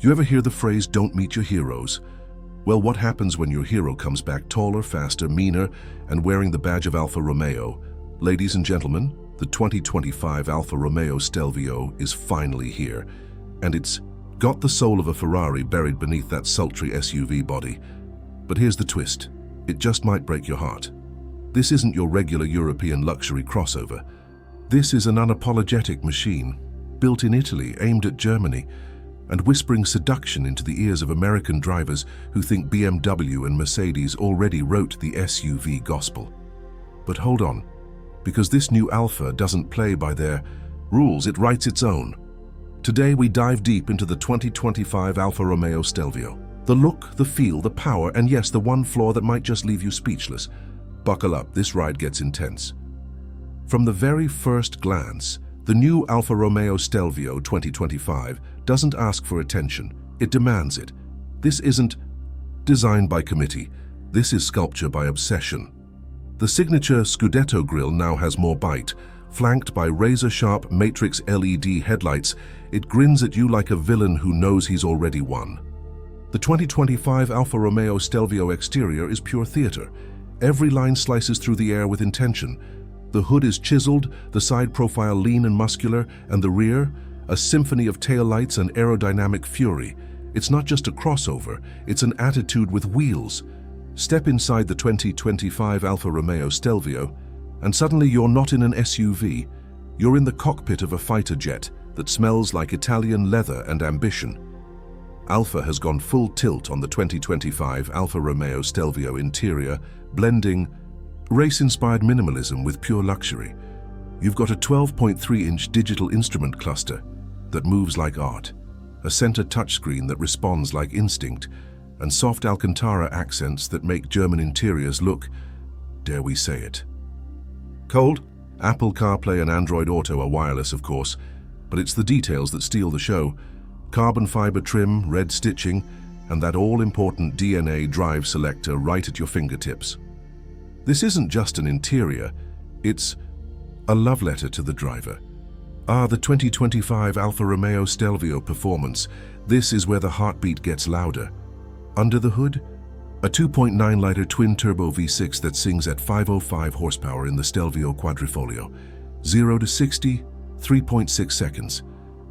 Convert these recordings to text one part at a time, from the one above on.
You ever hear the phrase, "don't meet your heroes"? Well, what happens when your hero comes back taller, faster, meaner, and wearing the badge of Alfa Romeo? Ladies and gentlemen, the 2025 Alfa Romeo Stelvio is finally here, and it's got the soul of a Ferrari buried beneath that sultry SUV body. But here's the twist. It just might break your heart. This isn't your regular European luxury crossover. This is an unapologetic machine, built in Italy, aimed at Germany, and whispering seduction into the ears of American drivers who think BMW and Mercedes already wrote the SUV gospel. But hold on, because this new Alfa doesn't play by their rules, it writes its own. Today we dive deep into the 2025 Alfa Romeo Stelvio. The look, the feel, the power, and yes, the one flaw that might just leave you speechless. Buckle up, this ride gets intense. From the very first glance, the new Alfa Romeo Stelvio 2025 doesn't ask for attention, it demands it. This isn't design by committee, this is sculpture by obsession. The signature Scudetto grille now has more bite. Flanked by razor-sharp matrix LED headlights, it grins at you like a villain who knows he's already won. The 2025 Alfa Romeo Stelvio exterior is pure theater. Every line slices through the air with intention. The hood is chiseled, the side profile lean and muscular, and the rear, a symphony of taillights and aerodynamic fury. It's not just a crossover, it's an attitude with wheels. Step inside the 2025 Alfa Romeo Stelvio, and suddenly you're not in an SUV. You're in the cockpit of a fighter jet that smells like Italian leather and ambition. Alfa has gone full tilt on the 2025 Alfa Romeo Stelvio interior, blending race-inspired minimalism with pure luxury. You've got a 12.3-inch digital instrument cluster that moves like art, a center touchscreen that responds like instinct, and soft Alcantara accents that make German interiors look, dare we say it, cold? Apple CarPlay and Android Auto are wireless, of course, but it's the details that steal the show. Carbon fiber trim, red stitching, and that all-important DNA drive selector right at your fingertips. This isn't just an interior, it's a love letter to the driver. The 2025 Alfa Romeo Stelvio performance. This is where the heartbeat gets louder. Under the hood, a 2.9-liter twin-turbo V6 that sings at 505 horsepower in the Stelvio Quadrifoglio. 0 to 60, 3.6 seconds.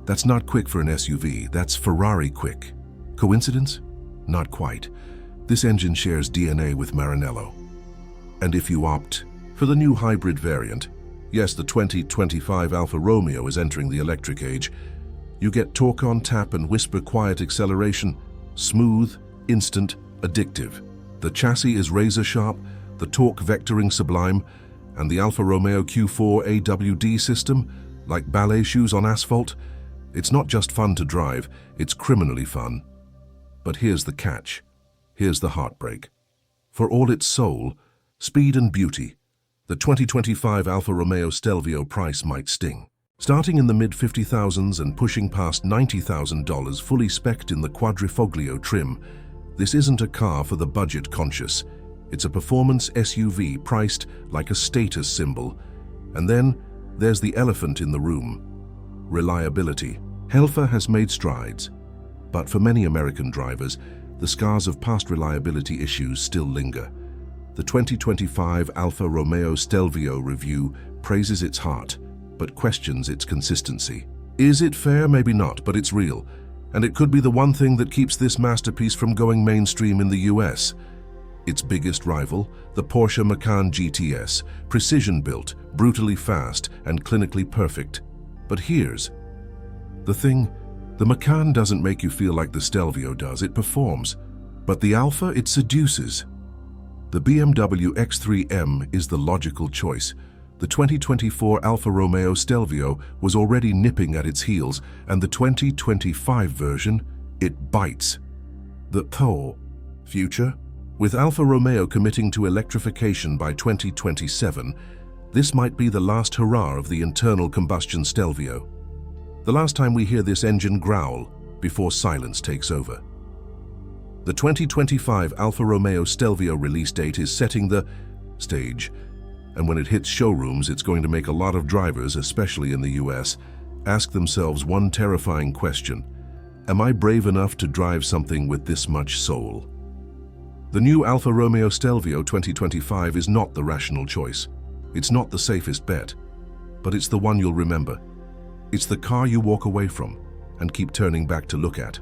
That's not quick for an SUV, that's Ferrari quick. Coincidence? Not quite. This engine shares DNA with Maranello. And if you opt for the new hybrid variant, yes, the 2025 Alfa Romeo is entering the electric age, you get torque on tap and whisper quiet acceleration, smooth, instant, addictive. The chassis is razor sharp, the torque vectoring sublime, and the Alfa Romeo Q4 AWD system, like ballet shoes on asphalt, it's not just fun to drive, it's criminally fun. But here's the catch. Here's the heartbreak. For all its soul, speed and beauty, the 2025 Alfa Romeo Stelvio price might sting. Starting in the mid-50,000s and pushing past $90,000 fully spec'd in the Quadrifoglio trim, this isn't a car for the budget-conscious. It's a performance SUV priced like a status symbol. And then there's the elephant in the room. Reliability. Alfa has made strides, but for many American drivers, the scars of past reliability issues still linger. The 2025 Alfa Romeo Stelvio review praises its heart, but questions its consistency. Is it fair? Maybe not, but it's real. And it could be the one thing that keeps this masterpiece from going mainstream in the US. Its biggest rival, the Porsche Macan GTS, precision-built, brutally fast, and clinically perfect. But here's the thing. The Macan doesn't make you feel like the Stelvio does, it performs. But the Alfa, it seduces. The BMW X3M is the logical choice. The 2024 Alfa Romeo Stelvio was already nipping at its heels, and the 2025 version, it bites. The future? With Alfa Romeo committing to electrification by 2027, this might be the last hurrah of the internal combustion Stelvio. The last time we hear this engine growl before silence takes over. The 2025 Alfa Romeo Stelvio release date is setting the stage, and when it hits showrooms, it's going to make a lot of drivers, especially in the US, ask themselves one terrifying question. Am I brave enough to drive something with this much soul? The new Alfa Romeo Stelvio 2025 is not the rational choice. It's not the safest bet, but it's the one you'll remember. It's the car you walk away from and keep turning back to look at.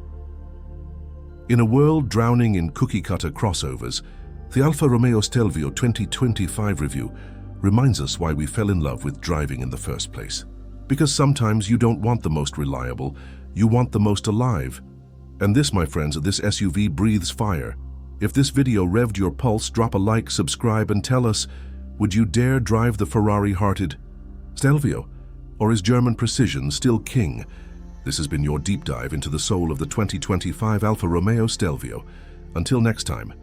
In a world drowning in cookie-cutter crossovers, the Alfa Romeo Stelvio 2025 review reminds us why we fell in love with driving in the first place. Because sometimes you don't want the most reliable, you want the most alive. And this, my friends, this SUV breathes fire. If this video revved your pulse, drop a like, subscribe, and tell us, would you dare drive the Ferrari-hearted Stelvio? Or is German precision still king? This has been your deep dive into the soul of the 2025 Alfa Romeo Stelvio. Until next time,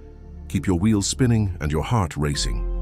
keep your wheels spinning and your heart racing.